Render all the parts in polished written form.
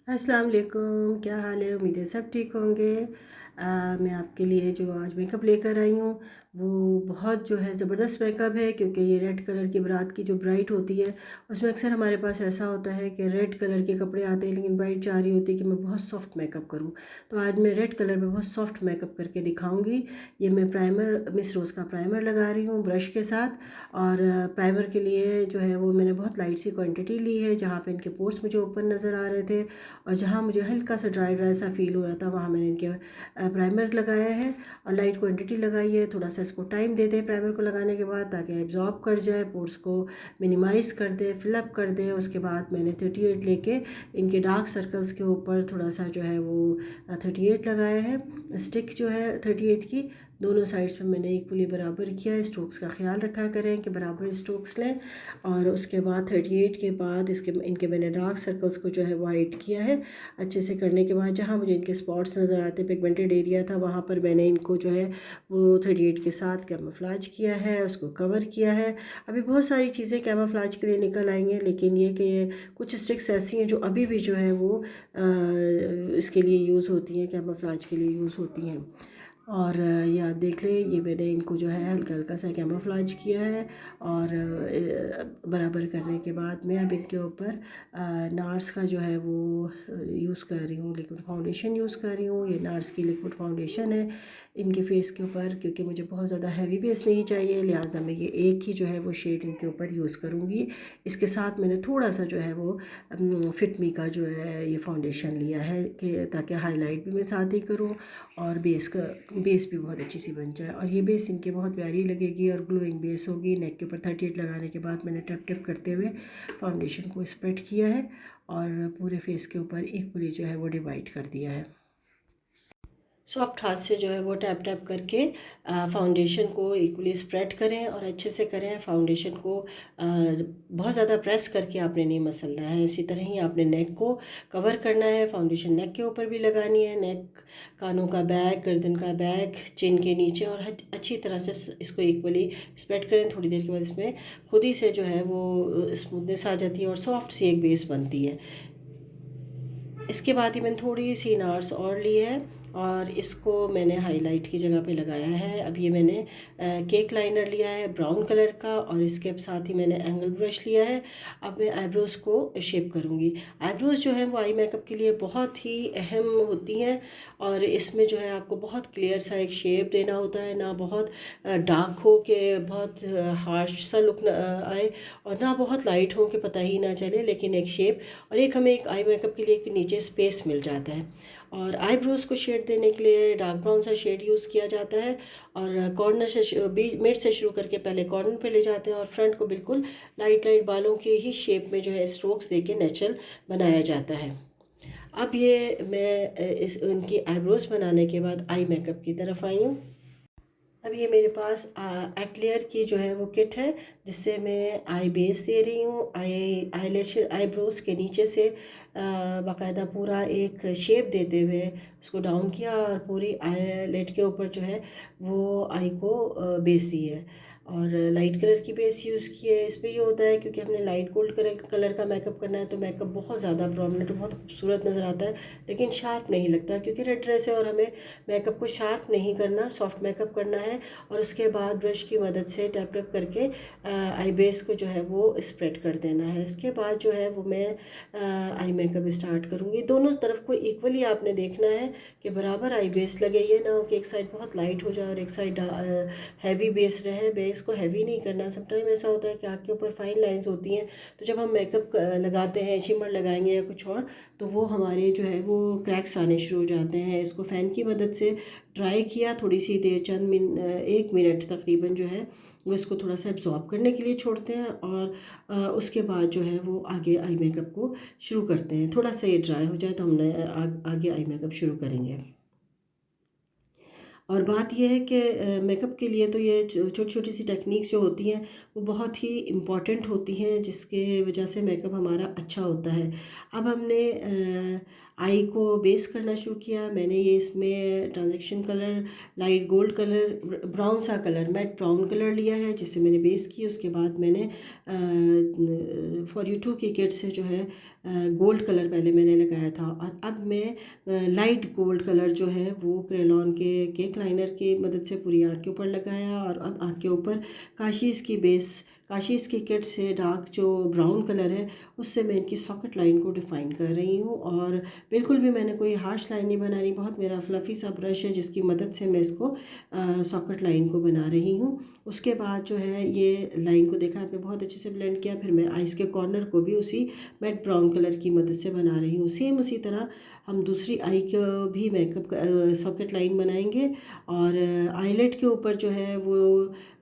अस्सलाम वालेकुम, क्या हाल है। उम्मीद है सब ठीक होंगे। मैं आपके लिए जो आज मेकअप लेकर आई हूँ वो बहुत जो है ज़बरदस्त मेकअप है, क्योंकि ये रेड कलर की बारात की जो ब्राइड होती है उसमें अक्सर हमारे पास ऐसा होता है कि रेड कलर के कपड़े आते हैं, लेकिन ब्राइड चाह रही होती है कि मैं बहुत सॉफ्ट मेकअप करूँ। तो आज मैं रेड कलर में बहुत सॉफ्ट मेकअप करके दिखाऊँगी। ये मैं प्राइमर, मिस रोज़ का प्राइमर लगा रही हूँ ब्रश के साथ। और प्राइमर के लिए जो है वो मैंने बहुत लाइट सी क्वान्टिटी ली है, जहाँ पर इनके पोर्स मुझे ओपन नज़र आ रहे थे और जहाँ मुझे हल्का सा ड्राई ड्राई सा फील हो रहा था वहाँ मैंने इनके प्राइमर लगाया है और लाइट क्वांटिटी लगाई है। थोड़ा सा इसको टाइम दे दें प्राइमर को लगाने के बाद, ताकि एब्जॉर्ब कर जाए, पोर्स को मिनिमाइज़ कर दे, फिलअप कर दे। उसके बाद मैंने 38 लेके इनके डार्क सर्कल्स के ऊपर थोड़ा सा जो है वो 38 लगाया है। स्टिक जो है 38 की दोनों साइड्स पे मैंने इक्वली बराबर किया है। स्ट्रोक्स का ख्याल रखा करें कि बराबर स्ट्रोक्स लें। और उसके बाद 38 के बाद इनके मैंने डार्क सर्कल्स को जो है वाइट किया है। अच्छे से करने के बाद जहाँ मुझे इनके स्पॉट्स नज़र आते, पिगमेंटेड एरिया था, वहाँ पर मैंने इनको जो है वो 38 के साथ कैमोफ्लेज किया है, उसको कवर किया है। अभी बहुत सारी चीज़ें कैमोफ्लेज के लिए निकल आएंगे, लेकिन ये कि कुछ स्टिक्स ऐसी हैं जो अभी भी जो है वो इसके लिए यूज़ होती हैं, कैमोफ्लेज के लिए यूज़ होती हैं। और ये आप देख लें, ये मैंने इनको जो है हल्का हल्का सा कैमोफ्लेज किया है। और बराबर करने के बाद मैं अब इनके ऊपर नार्स का जो है वो यूज़ कर रही हूँ, लिक्विड फाउंडेशन यूज़ कर रही हूँ। ये नार्स की लिक्विड फाउंडेशन है इनके फेस के ऊपर, क्योंकि मुझे बहुत ज़्यादा हैवी बेस नहीं चाहिए, लिहाजा मैं ये एक ही जो है वो शेड इनके ऊपर यूज़ करूँगी। इसके साथ मैंने थोड़ा सा जो है वो फिट मी का जो है ये फाउंडेशन लिया है कि ताकि हाईलाइट भी मैं साथ ही करूँ और बेस भी बहुत अच्छी सी बन जाए। और ये बेस इनके बहुत प्यारी लगेगी और ग्लोइंग बेस होगी। नेक के ऊपर 38 लगाने के बाद मैंने टैप टैप करते हुए फाउंडेशन को स्प्रेड किया है और पूरे फेस के ऊपर इक्वली जो है वो डिवाइड कर दिया है। सॉफ्ट हाथ से जो है वो टैप टैप करके फाउंडेशन को इक्वली स्प्रेड करें और अच्छे से करें। फाउंडेशन को बहुत ज़्यादा प्रेस करके आपने नहीं मसलना है। इसी तरह ही आपने नेक को कवर करना है। फाउंडेशन नेक के ऊपर भी लगानी है, नेक, कानों का बैग, गर्दन का बैग, चिन के नीचे, और अच्छी तरह से इसको इक्वली स्प्रेड करें। थोड़ी देर के बाद इसमें खुद ही से जो है वो स्मूथनेस आ जाती है और सॉफ्ट सी एक बेस बनती है। इसके बाद ही मैंने थोड़ी सी नार्स और ली है और इसको मैंने हाईलाइट की जगह पे लगाया है। अब ये मैंने केक लाइनर लिया है ब्राउन कलर का और इसके साथ ही मैंने एंगल ब्रश लिया है। अब मैं आईब्रोज़ को शेप करूँगी। आईब्रोज़ जो है वो आई मेकअप के लिए बहुत ही अहम होती हैं और इसमें जो है आपको बहुत क्लियर सा एक शेप देना होता है, ना बहुत डार्क हो के बहुत हार्श सा लुक आए और ना बहुत लाइट हो के पता ही ना चले, लेकिन एक शेप और एक हमें एक आई मेकअप के लिए एक नीचे स्पेस मिल जाता है। और आईब्रोज़ को शेड देने के लिए डार्क ब्राउन सा शेड यूज़ किया जाता है और कॉर्नर से मिड से शुरू करके पहले कॉर्नर पे ले जाते हैं और फ्रंट को बिल्कुल लाइट लाइट बालों के ही शेप में जो है स्ट्रोक्स देके नेचुरल बनाया जाता है। अब ये मैं इस उनकी आईब्रोज़ बनाने के बाद आई मेकअप की तरफ आई हूँ। अब ये मेरे पास एक्लेयर की जो है वो किट है, जिससे मैं आई बेस दे रही हूँ। आईलैश आईब्रोज़ के नीचे से बाकायदा पूरा एक शेप देते हुए उसको डाउन किया और पूरी आईलेट के ऊपर जो है वो आई को बेस दी है और लाइट कलर की बेस यूज़ की है। इसमें ये होता है क्योंकि हमने लाइट गोल्ड कलर का मेकअप करना है तो मेकअप बहुत ज़्यादा प्रोमिनेंट, बहुत खूबसूरत नज़र आता है, लेकिन शार्प नहीं लगता क्योंकि रेड ड्रेस है और हमें मेकअप को शार्प नहीं करना, सॉफ्ट मेकअप करना है। और उसके बाद ब्रश की मदद से टैप टैप करके आई बेस को जो है वो स्प्रेड कर देना है। इसके बाद जो है वो मैं आई मेकअप स्टार्ट करूँगी। दोनों तरफ को इक्वली आपने देखना है कि बराबर आई बेस लगे, ये ना हो कि एक साइड बहुत लाइट हो जाए और एक साइड हैवी बेस रहे। बेस को हैवी नहीं करना। समटाइम ऐसा होता है कि आँख के ऊपर फाइन लाइंस होती हैं, तो जब हम मेकअप लगाते हैं, शिमर लगाएंगे या कुछ और, तो वो हमारे जो है वो क्रैक्स आने शुरू हो जाते हैं। इसको फ़ैन की मदद से ड्राई किया, थोड़ी सी देर, चंद एक मिनट तकरीबन जो है वो इसको थोड़ा सा एब्जॉर्ब करने के लिए छोड़ते हैं और उसके बाद जो है वो आगे आई मेकअप को शुरू करते हैं। थोड़ा सा ये ड्राई हो जाए तो हम आगे आई मेकअप शुरू करेंगे। और बात यह है कि मेकअप के लिए तो ये छोटी छोटी सी टेक्निक्स जो होती हैं वो बहुत ही इम्पॉर्टेंट होती हैं, जिसके वजह से मेकअप हमारा अच्छा होता है। अब हमने आई को बेस करना शुरू किया। मैंने ये इसमें transaction colour, light gold colour, brown सा कलर, मैट ब्राउन कलर लिया है, जिससे मैंने बेस की। उसके बाद मैंने फॉर यू टू की किट से जो है गोल्ड कलर पहले मैंने लगाया था, और अब मैं लाइट गोल्ड कलर जो है वो क्रेयॉन के केक लाइनर की मदद से पूरी आँख के ऊपर लगाया। और अब आँख के ऊपर काशीज़ की बेस, काशीज़ की किट से डार्क जो ब्राउन कलर है उससे मैं इनकी सॉकेट लाइन को डिफ़ाइन कर रही हूँ। और बिल्कुल भी मैंने कोई हार्श लाइन नहीं बना रही, बहुत मेरा फ्लफ़ी सा ब्रश है जिसकी मदद से मैं इसको सॉकेट लाइन को बना रही हूँ। उसके बाद जो है ये लाइन को देखा आपने, बहुत अच्छे से ब्लेंड किया। फिर मैं आइज़ के कॉर्नर को भी उसी मैट ब्राउन कलर की मदद से बना रही हूँ। सेम उसी तरह हम दूसरी आई को भी मेकअप सॉकेट लाइन बनाएंगे। और आईलेट के ऊपर जो है वो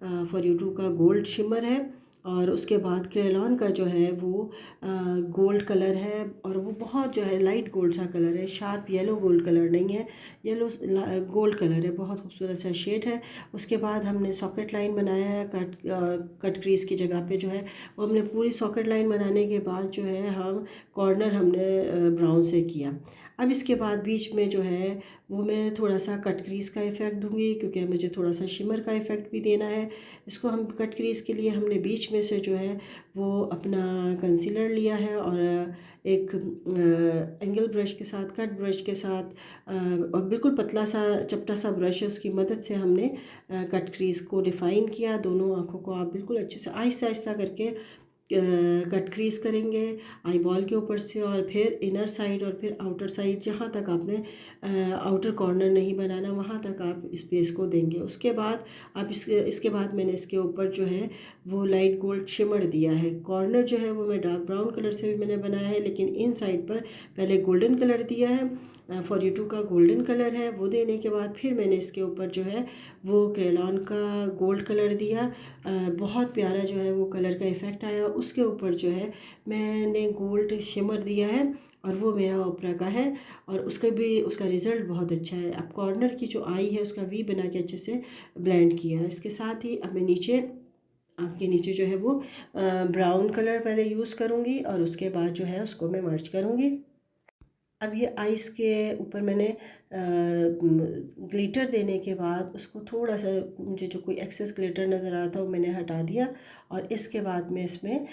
फॉर यू टू का गोल्ड शिमर है, और उसके बाद क्रेयॉन का जो है वो गोल्ड कलर है, और वो बहुत जो है लाइट गोल्ड सा कलर है, शार्प येलो गोल्ड कलर नहीं है, येलो गोल्ड कलर है, बहुत खूबसूरत सा शेड है। उसके बाद हमने सॉकेट लाइन बनाया है कट क्रीज की जगह पे जो है वो हमने पूरी सॉकेट लाइन बनाने के बाद जो है हम कॉर्नर हमने ब्राउन से किया। अब इसके बाद बीच में जो है वो मैं थोड़ा सा कट क्रीज का इफ़ेक्ट दूंगी, क्योंकि मुझे थोड़ा सा शिमर का इफ़ेक्ट भी देना है इसको। हम कट क्रीज के लिए हमने बीच में से जो है वो अपना कंसीलर लिया है, और एक एंगल ब्रश के साथ, कट ब्रश के साथ और बिल्कुल पतला सा चपटा सा ब्रश है उसकी मदद से हमने कट क्रीज को डिफ़ाइन किया। दोनों आँखों को आप बिल्कुल अच्छे से आहिस्ता आहिस्ता करके कट क्रीज करेंगे आई बॉल के ऊपर से, और फिर इनर साइड और फिर आउटर साइड, जहाँ तक आपने आउटर कॉर्नर नहीं बनाना वहाँ तक आप स्पेस को देंगे। उसके बाद आप इसके बाद मैंने इसके ऊपर जो है वो लाइट गोल्ड शिमर दिया है। कॉर्नर जो है वो मैं डार्क ब्राउन कलर से भी मैंने बनाया है, लेकिन इन साइड पर पहले गोल्डन कलर दिया है, फॉर यू टू का गोल्डन कलर है, वो देने के बाद फिर मैंने इसके ऊपर जो है वो क्रेयॉन का गोल्ड कलर दिया। बहुत प्यारा जो है वो कलर का इफ़ेक्ट आया। उसके ऊपर जो है मैंने गोल्ड शिमर दिया है, और वो मेरा ओपरा का है, और उसका रिज़ल्ट बहुत अच्छा है। अब कॉर्नर की जो आई है उसका वी बना के अच्छे से ब्लेंड किया है। इसके साथ ही अब मैं नीचे, आँख के नीचे जो है वो ब्राउन कलर पहले यूज़ करूँगी, और उसके बाद जो है उसको मैं मर्ज करूँगी। अब ये आइस के ऊपर मैंने ग्लिटर देने के बाद उसको थोड़ा सा, मुझे जो कोई एक्सेस ग्लिटर नज़र आ रहा था वो मैंने हटा दिया, और इसके बाद मैं इसमें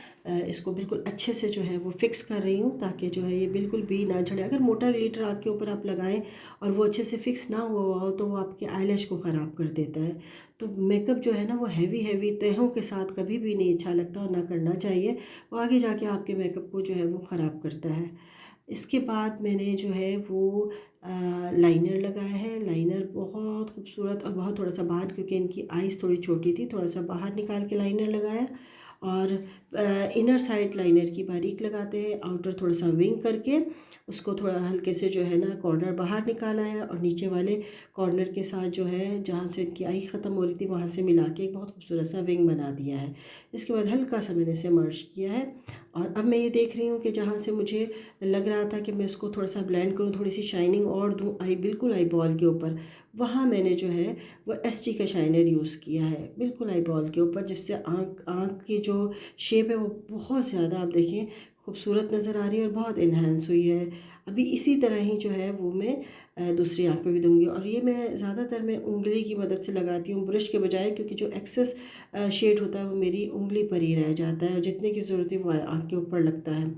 इसको बिल्कुल अच्छे से जो है वो फिक्स कर रही हूँ, ताकि जो है ये बिल्कुल भी ना झड़े। अगर मोटा ग्लिटर आँख के ऊपर आप लगाएं और वो अच्छे से फिक्स ना हुआ हो तो वो आपके आईलैश को ख़राब कर देता है। तो मेकअप जो है ना वो हैवी तहों के साथ कभी भी नहीं अच्छा लगता, और ना करना चाहिए, वो आगे जाके आपके मेकअप को जो है वो ख़राब करता है। इसके बाद मैंने जो है वो लाइनर लगाया है। लाइनर बहुत खूबसूरत और बहुत थोड़ा सा बाहर, क्योंकि इनकी आइज़ थोड़ी छोटी थी, थोड़ा सा बाहर निकाल के लाइनर लगाया। और इनर साइड लाइनर की बारीक लगाते हैं, आउटर थोड़ा सा विंग करके उसको थोड़ा हल्के से जो है ना कॉर्नर बाहर निकाला है, और नीचे वाले कॉर्नर के साथ जो है जहाँ से इनकी आई ख़त्म हो रही थी वहाँ से मिला के एक बहुत खूबसूरत सा विंग बना दिया है। इसके बाद हल्का सा मैंने इसे मर्ज किया है, और अब मैं ये देख रही हूँ कि जहाँ से मुझे लग रहा था कि मैं इसको थोड़ा सा ब्लेंड करूँ, थोड़ी सी शाइनिंग और दूँ बिल्कुल आई बॉल के ऊपर, वहाँ मैंने जो है वो एसटी का शाइनर यूज़ किया है बिल्कुल आई बॉल के ऊपर, जिससे आँख की जो शेप है वो बहुत ज़्यादा, आप देखें, खूबसूरत नज़र आ रही है और बहुत इन्हेंस हुई है। अभी इसी तरह ही जो है वो मैं दूसरी आँख पे भी दूंगी, और ये मैं उंगली की मदद से लगाती हूँ ब्रश के बजाय, क्योंकि जो एक्सेस शेड होता है वो मेरी उंगली पर ही रह जाता है, और जितने की ज़रूरत है वो आँख के ऊपर लगता है।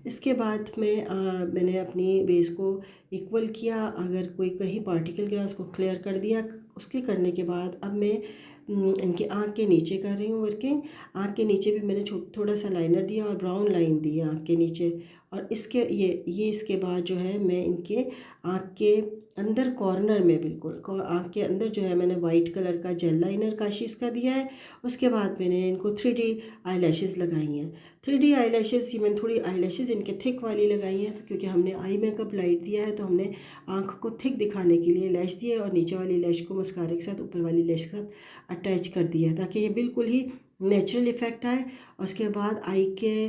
इसके बाद मैंने अपनी बेस को इक्वल किया, अगर कोई कहीं पार्टिकल गिरा उसको क्लियर कर दिया। उसके करने के बाद अब मैं इनके आँख के नीचे कर रही हूँ वर्किंग। आँख के नीचे भी मैंने थोड़ा सा लाइनर दिया और ब्राउन लाइन दी आँख के नीचे, और इसके बाद जो है मैं इनके आँख के अंदर कॉर्नर में बिल्कुल आँख के अंदर जो है मैंने वाइट कलर का जेल लाइनर काशीज़ का दिया है। उसके बाद मैंने इनको 3D आई लैशेज़ लगाई हैं। 3D आई लैशेज़ ही मैंने थोड़ी आई लैशेज़ इनके थिक वाली लगाई हैं, तो क्योंकि हमने आई मेकअप लाइट दिया है तो हमने आँख को थिक दिखाने के लिए लैश दिया है, और नीचे वाली लैश को मस्कारे के साथ ऊपर वाली लैश के साथ अटैच कर दिया है, ताकि ये बिल्कुल ही नेचुरल इफ़ेक्ट आए। उसके बाद आई के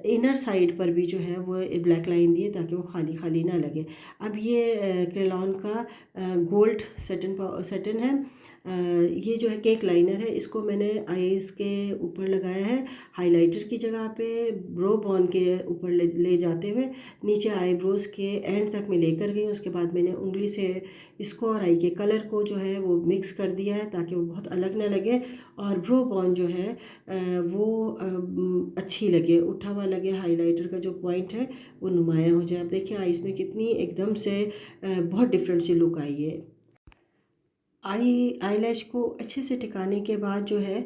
इनर साइड पर भी जो है वो ब्लैक लाइन दी है, ताकि वो खाली खाली ना लगे। अब ये क्रेयॉन का गोल्ड सेटन है, ये जो है केक लाइनर है, इसको मैंने आईज़ के ऊपर लगाया है हाइलाइटर की जगह पे, ब्रो बॉन के ऊपर ले जाते हुए नीचे आईब्रोज़ के एंड तक मैं लेकर गई। उसके बाद मैंने उंगली से इसको और आई के कलर को जो है वो मिक्स कर दिया है ताकि वो बहुत अलग ना लगे और ब्रो बॉन जो है वो अच्छी लगे, उठा हुआ लगे, हाइलाइटर का जो पॉइंट है वो नुमाया हो जाए। अब देखिए आईज़ में कितनी एकदम से बहुत डिफरेंट सी लुक आई है। आईलैश को अच्छे से टिकाने के बाद जो है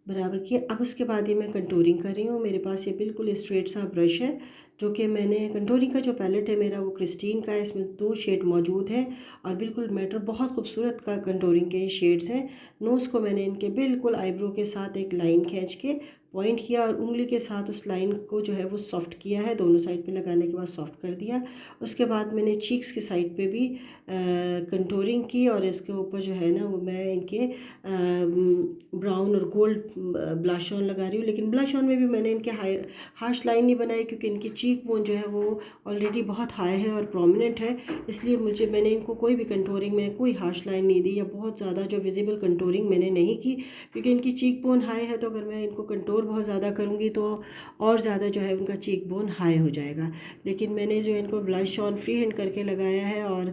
बराबर किया। अब उसके बाद ये मैं कंटूरिंग कर रही हूँ। मेरे पास ये बिल्कुल स्ट्रेट सा ब्रश है जो कि मैंने कंटूरिंग का जो पैलेट है मेरा वो क्रिस्टीन का है। इसमें 2 शेड मौजूद हैं और बिल्कुल मैटर बहुत खूबसूरत का कंटूरिंग के शेड्स हैं। नोज़ को मैंने इनके बिल्कुल आईब्रो के साथ एक लाइन खींच के पॉइंट किया और उंगली के साथ उस लाइन को जो है वो सॉफ्ट किया है, दोनों साइड पे लगाने के बाद सॉफ्ट कर दिया। उसके बाद मैंने चीक्स की साइड पे भी कंटूरिंग की और इसके ऊपर जो है ना वो मैं इनके ब्राउन और गोल्ड ब्लश ऑन लगा रही हूँ। लेकिन ब्लश ऑन में भी मैंने इनके हार्श लाइन नहीं बनाई क्योंकि इनकी चीक बोन जो है वो ऑलरेडी बहुत हाई है और प्रोमिनेंट है, इसलिए मैंने इनको कोई भी कंटूरिंग में कोई हार्श लाइन नहीं दी या बहुत ज़्यादा जो विजिबल कंटूरिंग मैंने नहीं की क्योंकि इनकी चीक बोन हाई है। तो अगर मैं इनको कंटूर बहुत ज़्यादा करूँगी तो और ज़्यादा जो है उनका चीक बोन हाई हो जाएगा। लेकिन मैंने जो इनको ब्लश ऑन फ्री हैंड करके लगाया है और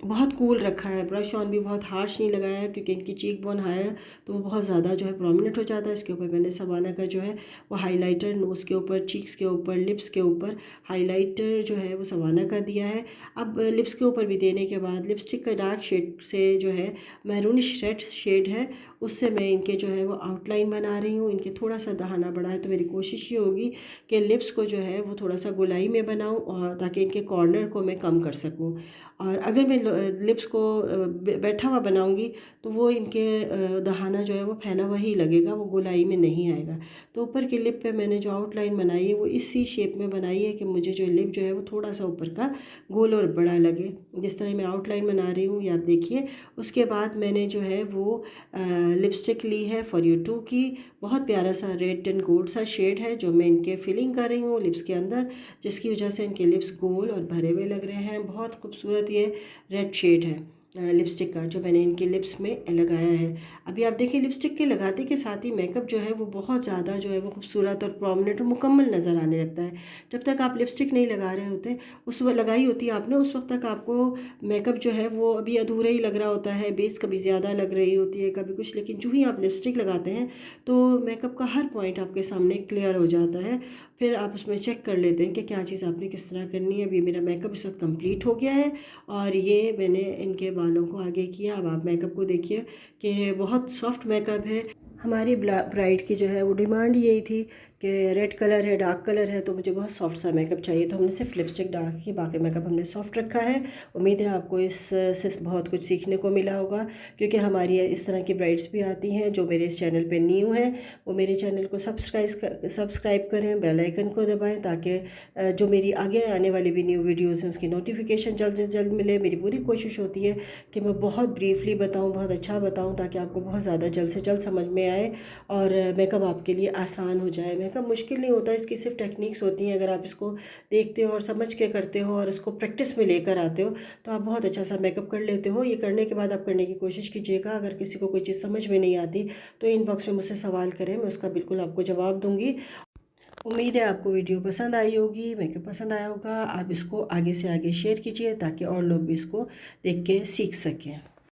बहुत कूल रखा है। ब्रश ऑन भी बहुत हार्श नहीं लगाया है क्योंकि इनकी चीक बोन हाई है तो वो बहुत ज़्यादा जो है प्रोमिनेंट हो जाता है। इसके ऊपर मैंने सवाना का जो है वो हाइलाइटर नोज़ के ऊपर, चीक्स के ऊपर, लिप्स के ऊपर हाइलाइटर जो है वो सवाना का दिया है। अब लिप्स के ऊपर भी देने के बाद लिपस्टिक का डार्क शेड से जो है मैरूनिश रेड शेड है उससे मैं इनके जो है वो आउटलाइन बना रही हूँ। इनके थोड़ा सा दहाना बड़ा है तो मेरी कोशिश ये होगी कि लिप्स को जो है वो थोड़ा सा गोलाई में बनाऊँ और ताकि इनके कॉर्नर को मैं कम कर सकूँ। और अगर मैं लिप्स को बैठा हुआ बनाऊँगी तो वो इनके दहाना जो है वो फैला हुआ ही लगेगा, वो गोलाई में नहीं आएगा। तो ऊपर की लिप पे मैंने जो आउटलाइन बनाई है वो इसी शेप में बनाई है कि मुझे जो लिप जो है वो थोड़ा सा ऊपर का गोल और बड़ा लगे। जिस तरह मैं आउटलाइन बना रही हूँ ये आप देखिए। उसके बाद मैंने जो है वो लिपस्टिक ली है फॉर यू टू की, बहुत प्यारा सा रेड एंड गोल्ड सा शेड है जो मैं इनके फिलिंग कर रही हूँ लिप्स के अंदर, जिसकी वजह से इनके लिप्स गोल और भरे हुए लग रहे हैं। बहुत खूबसूरत ये रेड शेड है लिपस्टिक का जो मैंने इनके लिप्स में लगाया है। अभी आप देखिए लिपस्टिक के लगाते के साथ ही मेकअप जो है वो बहुत ज़्यादा जो है वो खूबसूरत और प्रोमिनेंट और मुकम्मल नज़र आने लगता है। जब तक आप लिपस्टिक नहीं लगा रहे होते उस वक्त लगाई होती है आपने उस वक्त तक आपको मेकअप जो है वो अभी अधूरा ही लग रहा होता है, बेस कभी ज़्यादा लग रही होती है कभी कुछ। लेकिन जो ही आप लिपस्टिक लगाते हैं तो मेकअप का हर पॉइंट आपके सामने क्लियर हो जाता है। फिर आप उसमें चेक कर लेते हैं कि क्या चीज़ आपने किस तरह करनी है। अभी मेरा मेकअप इस वक्त कंप्लीट हो गया है और ये मैंने इनके बालों को आगे किया। अब आप मेकअप को देखिए कि बहुत सॉफ्ट मेकअप है। हमारी ब्राइड की जो है वो डिमांड यही थी कि रेड कलर है, डार्क कलर है तो मुझे बहुत सॉफ्ट सा मेकअप चाहिए, तो हमने सिर्फ लिपस्टिक डार्क की, बाकी मेकअप हमने सॉफ्ट रखा है। उम्मीद है आपको इससे बहुत कुछ सीखने को मिला होगा क्योंकि हमारी इस तरह की ब्राइड्स भी आती हैं। जो मेरे इस चैनल पे न्यू हैं वो मेरे चैनल को सब्सक्राइब करें, बेल आइकन को दबाएं ताकि जो मेरी आगे आने वाली भी न्यू वीडियोज़ हैं उसकी नोटिफिकेशन जल्द से जल्द मिले। मेरी पूरी कोशिश होती है कि मैं बहुत ब्रीफली बताऊँ, बहुत अच्छा बताऊँ ताकि आपको बहुत ज़्यादा जल्द से जल्द समझ में आए और मेकअप आपके लिए आसान हो जाए। मेकअप मुश्किल नहीं होता, इसकी सिर्फ टेक्निक्स होती हैं। अगर आप इसको देखते हो और समझ के करते हो और इसको प्रैक्टिस में लेकर आते हो तो आप बहुत अच्छा सा मेकअप कर लेते हो। ये करने के बाद आप करने की कोशिश कीजिएगा। अगर किसी को कोई चीज़ समझ में नहीं आती तो इनबॉक्स में मुझसे सवाल करें, मैं उसका बिल्कुल आपको जवाब दूँगी। उम्मीद है आपको वीडियो पसंद आई होगी, मेकअप पसंद आया होगा। आप इसको आगे से आगे शेयर कीजिए ताकि और लोग भी इसको देख के सीख सकें।